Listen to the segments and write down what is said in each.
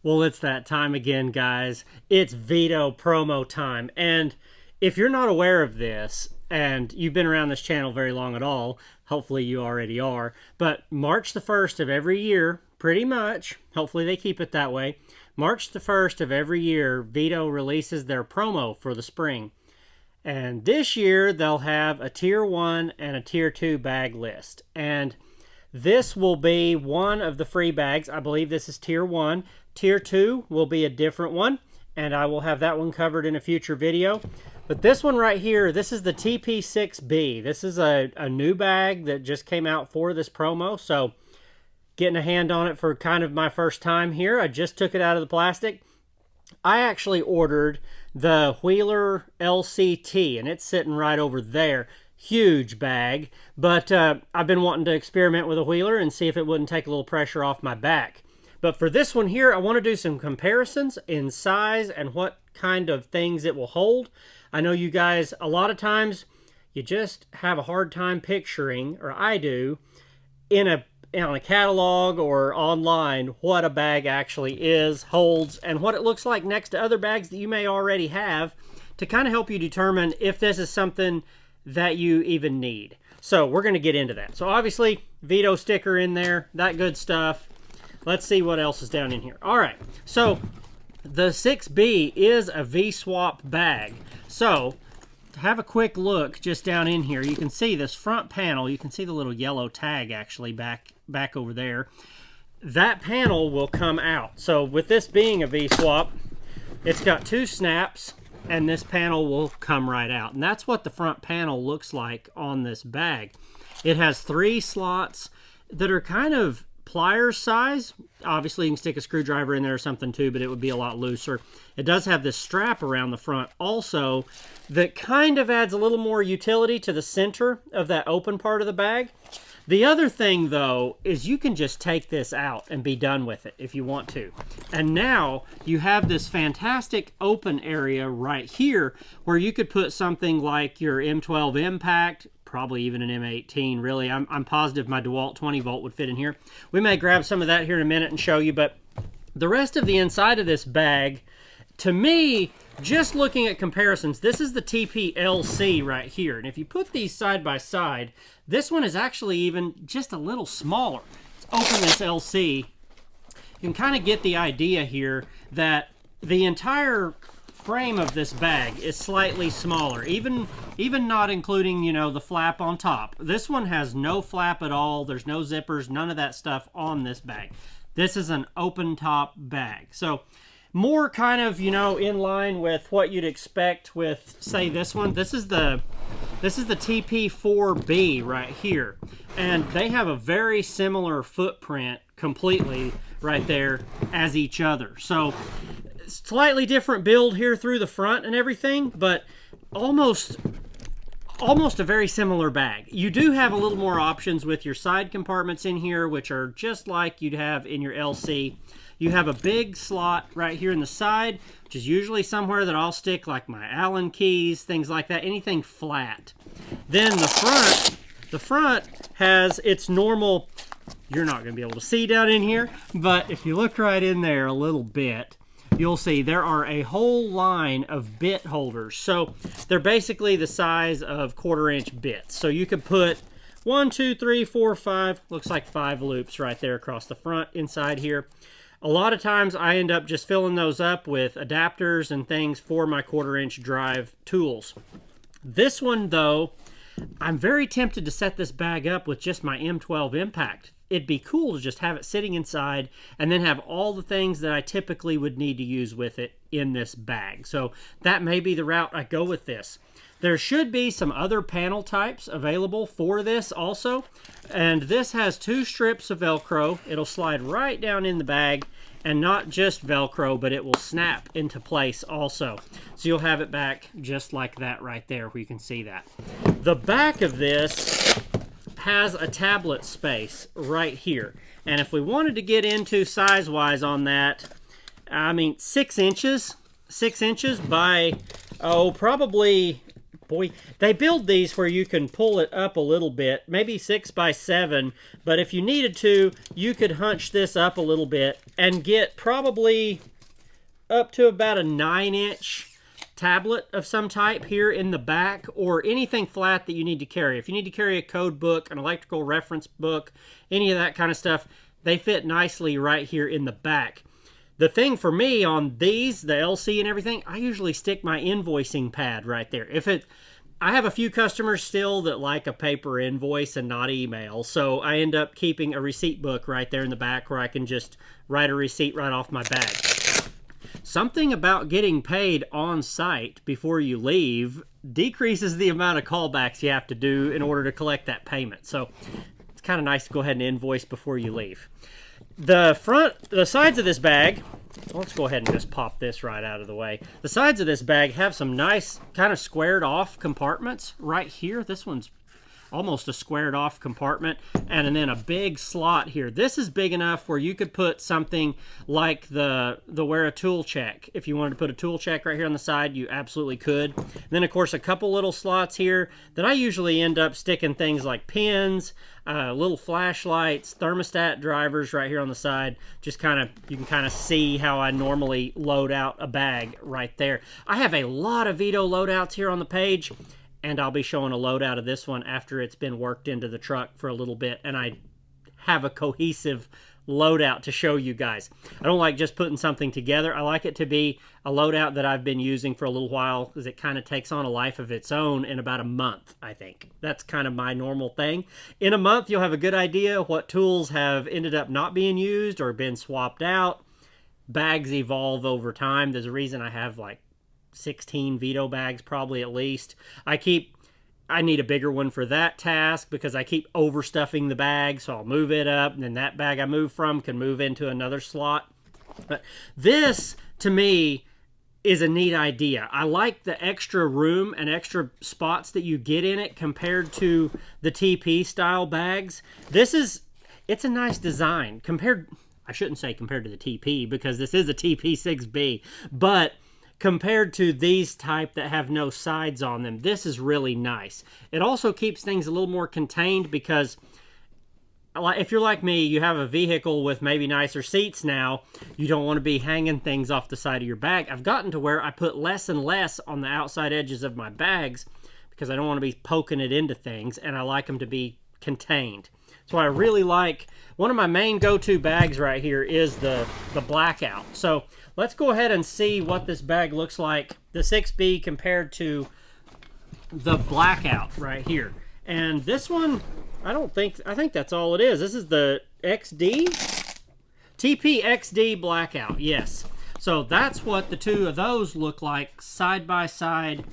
Well, it's that time again, guys. It's Veto Promo Time. And if you're not aware of this, and you've been around this channel very long at all, hopefully you already are, but March the 1st of every year, pretty much, hopefully they keep it that way, March the 1st of every year, Veto releases their promo for the spring. And this year, they'll have a Tier 1 and a Tier 2 bag list. And this will be one of the free bags. I believe this is Tier 1. Tier 2 will be a different one, and I will have that one covered in a future video. But this one right here, this is the TP6B. This is a new bag that just came out for this promo, so getting a hand on it for kind of my first time here. I just took it out of the plastic. I actually ordered the Wheeler LCT, and it's sitting right over there. Huge bag, but I've been wanting to experiment with a Wheeler and see if it wouldn't take a little pressure off my back. But for this one here, I want to do some comparisons in size and what kind of things it will hold. I know you guys, a lot of times, you just have a hard time picturing, or I do, on a catalog or online, what a bag actually is, holds, and what it looks like next to other bags that you may already have to kind of help you determine if this is something that you even need. So we're going to get into that. So obviously, Veto sticker in there, that good stuff. Let's see what else is down in here. All right, so the 6B is a V-swap bag. So to have a quick look just down in here, you can see this front panel. You can see the little yellow tag actually back over there. That panel will come out. So with this being a V-swap, it's got two snaps, and this panel will come right out. And that's what the front panel looks like on this bag. It has three slots that are kind of pliers size. Obviously you can stick a screwdriver in there or something too, but it would be a lot looser. It does have this strap around the front also that kind of adds a little more utility to the center of that open part of the bag. The other thing though is you can just take this out and be done with it if you want to. And now you have this fantastic open area right here where you could put something like your M12 Impact, probably even an M18 really. I'm positive my DeWalt 20 volt would fit in here. We may grab some of that here in a minute and show you, but the rest of the inside of this bag, to me, just looking at comparisons, this is the TP-LC right here. And if you put these side by side, this one is actually even just a little smaller. Let's open this LC. You can kind of get the idea here that the entire frame of this bag is slightly smaller, even not including, you know, the flap on top. This one has no flap at all. There's no zippers, none of that stuff on this bag. This is an open top bag. So more kind of, you know, in line with what you'd expect with, say, this one. This is the TP4B right here. And they have a very similar footprint completely right there as each other. So slightly different build here through the front and everything, but almost a very similar bag. You do have a little more options with your side compartments in here, which are just like you'd have in your LC. You have a big slot right here in the side, which is usually somewhere that I'll stick like my Allen keys, things like that, anything flat. Then the front has its normal, you're not going to be able to see down in here, but if you look right in there a little bit, you'll see there are a whole line of bit holders. So they're basically the size of 1/4-inch bits. So you could put 1, 2, 3, 4, 5, looks like 5 loops right there across the front inside here. A lot of times I end up just filling those up with adapters and things for my 1/4-inch drive tools. This one though, I'm very tempted to set this bag up with just my M12 Impact. It'd be cool to just have it sitting inside and then have all the things that I typically would need to use with it in this bag. So that may be the route I go with this. There should be some other panel types available for this also. And this has 2 strips of Velcro. It'll slide right down in the bag, and not just Velcro, but it will snap into place also. So you'll have it back just like that right there where you can see that. The back of this has a tablet space right here. And if we wanted to get into size-wise on that, I mean, 6 inches by, oh, probably boy, they build these where you can pull it up a little bit, maybe 6 by 7, but if you needed to, you could hunch this up a little bit and get probably up to about a 9-inch tablet of some type here in the back, or anything flat that you need to carry. If you need to carry a code book, an electrical reference book, any of that kind of stuff, they fit nicely right here in the back. The thing for me on these, the LC and everything, I usually stick my invoicing pad right there. I have a few customers still that like a paper invoice and not email, so I end up keeping a receipt book right there in the back where I can just write a receipt right off my bag. Something about getting paid on site before you leave decreases the amount of callbacks you have to do in order to collect that payment. So it's kind of nice to go ahead and invoice before you leave. The sides of this bag, let's go ahead and just pop this right out of the way. The sides of this bag have some nice kind of squared off compartments right here. This one's almost a squared off compartment, and then a big slot here. This is big enough where you could put something like the Wera tool check. If you wanted to put a tool check right here on the side, you absolutely could. And then of course a couple little slots here that I usually end up sticking things like pins, little flashlights, thermostat drivers right here on the side. Just you can kind of see how I normally load out a bag right there. I have a lot of Veto loadouts here on the page, and I'll be showing a loadout of this one after it's been worked into the truck for a little bit, and I have a cohesive loadout to show you guys. I don't like just putting something together. I like it to be a loadout that I've been using for a little while, because it kind of takes on a life of its own in about a month, I think. That's kind of my normal thing. In a month, you'll have a good idea what tools have ended up not being used or been swapped out. Bags evolve over time. There's a reason I have like 16 Veto bags probably at least. I need a bigger one for that task because I keep overstuffing the bag, so I'll move it up, and then that bag I move from can move into another slot. But this, to me, is a neat idea. I like the extra room and extra spots that you get in it compared to the TP style bags. It's a nice design I shouldn't say compared to the TP, because this is a TP6B, but compared to these type that have no sides on them, this is really nice. It also keeps things a little more contained, because if you're like me, you have a vehicle with maybe nicer seats now, you don't want to be hanging things off the side of your bag. I've gotten to where I put less and less on the outside edges of my bags because I don't want to be poking it into things, and I like them to be contained. So I really like, one of my main go-to bags right here is the blackout. So let's go ahead and see what this bag looks like, the 6B compared to the blackout right here. And this one, I think that's all it is. This is the XD? TP XD blackout, yes. So that's what the two of those look like side by side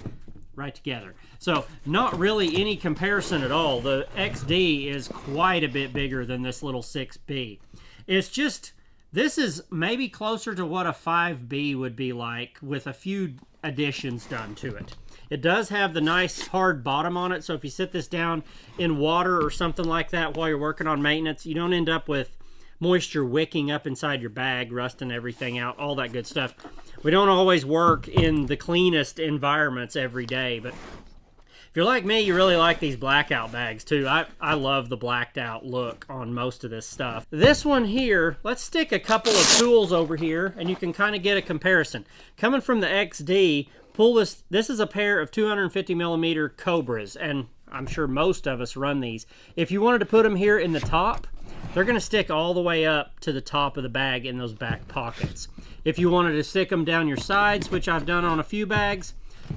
right together. So not really any comparison at all. The XD is quite a bit bigger than this little 6B. It's just, this is maybe closer to what a 5B would be like with a few additions done to it. It does have the nice hard bottom on it, so if you sit this down in water or something like that while you're working on maintenance, you don't end up with moisture wicking up inside your bag, rusting everything out, all that good stuff. We don't always work in the cleanest environments every day, but if you're like me, you really like these blackout bags too. I love the blacked out look on most of this stuff. This one here, let's stick a couple of tools over here and you can kind of get a comparison. Coming from the XD, pull this. This is a pair of 250 millimeter Cobras, and I'm sure most of us run these. If you wanted to put them here in the top, they're going to stick all the way up to the top of the bag in those back pockets. If you wanted to stick them down your sides, which I've done on a few bags,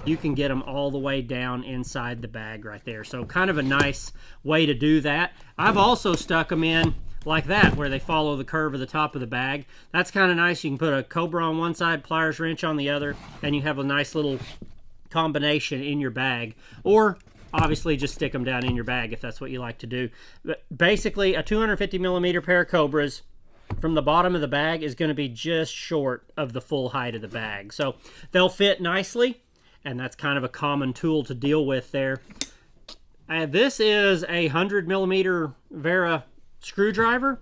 you can get them all the way down inside the bag right there. So kind of a nice way to do that. I've also stuck them in like that, where they follow the curve of the top of the bag. That's kind of nice. You can put a Cobra on one side, pliers wrench on the other, and you have a nice little combination in your bag. Or obviously just stick them down in your bag if that's what you like to do. But basically, a 250 millimeter pair of Cobras from the bottom of the bag is going to be just short of the full height of the bag. So they'll fit nicely, and that's kind of a common tool to deal with there. This is a 100 millimeter Wera screwdriver.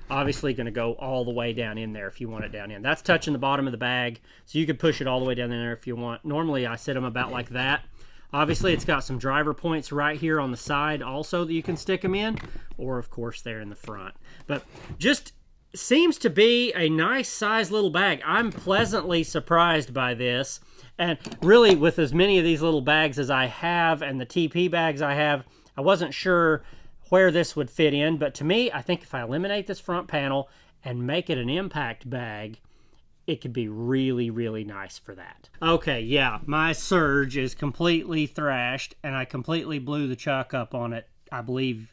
Obviously going to go all the way down in there if you want it down in. That's touching the bottom of the bag, so you could push it all the way down in there if you want. Normally I set them about like that. Obviously, it's got some driver points right here on the side also that you can stick them in, or of course there in the front. But just seems to be a nice size little bag. I'm pleasantly surprised by this. And really, with as many of these little bags as I have and the TP bags I have, I wasn't sure where this would fit in. But to me, I think if I eliminate this front panel and make it an impact bag, it could be really, really nice for that. Okay, yeah, my Surge is completely thrashed, and I completely blew the chuck up on it, I believe,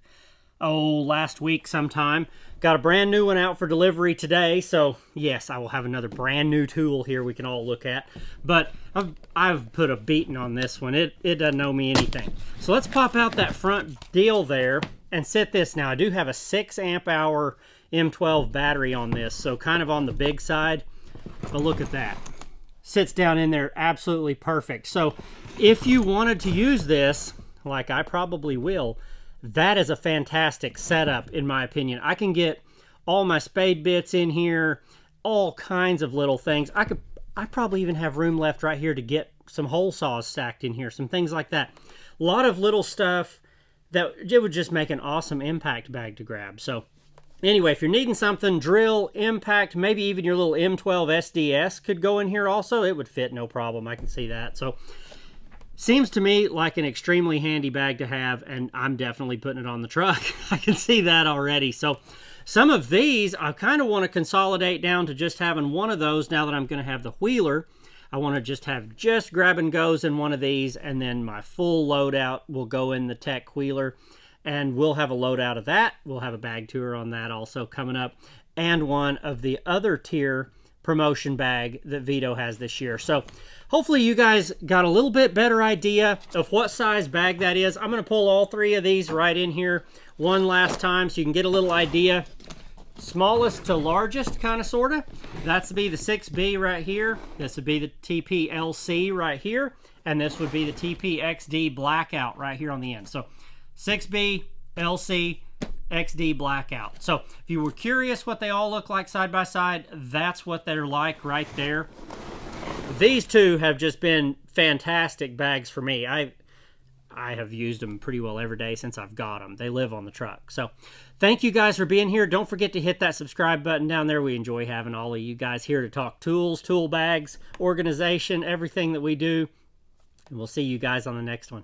last week sometime. Got a brand new one out for delivery today, so yes, I will have another brand new tool here we can all look at. But I've put a beating on this one. It doesn't owe me anything. So let's pop out that front deal there and set this. Now, I do have a 6 amp hour M12 battery on this, so kind of on the big side. But look at that. Sits down in there absolutely perfect. So if you wanted to use this, like I probably will, that is a fantastic setup in my opinion. I can get all my spade bits in here, all kinds of little things. I probably even have room left right here to get some hole saws stacked in here, some things like that. A lot of little stuff that it would just make an awesome impact bag to grab. So anyway, if you're needing something, drill, impact, maybe even your little M12 SDS could go in here also. It would fit no problem. I can see that. So seems to me like an extremely handy bag to have, and I'm definitely putting it on the truck. I can see that already. So some of these, I kind of want to consolidate down to just having one of those now that I'm going to have the wheeler. I want to just have grab and goes in one of these, and then my full loadout will go in the Tech wheeler. And we'll have a loadout of that. We'll have a bag tour on that also coming up. And one of the other tier promotion bag that Veto has this year. So hopefully you guys got a little bit better idea of what size bag that is. I'm going to pull all 3 of these right in here one last time so you can get a little idea. Smallest to largest, kind of, sort of. That's to be the 6B right here. This would be the TP-LC right here. And this would be the TP-XD Blackout right here on the end. So 6B, LC, XD Blackout. So if you were curious what they all look like side by side, that's what they're like right there. These two have just been fantastic bags for me. I have used them pretty well every day since I've got them. They live on the truck. So thank you guys for being here. Don't forget to hit that subscribe button down there. We enjoy having all of you guys here to talk tools, tool bags, organization, everything that we do. And we'll see you guys on the next one.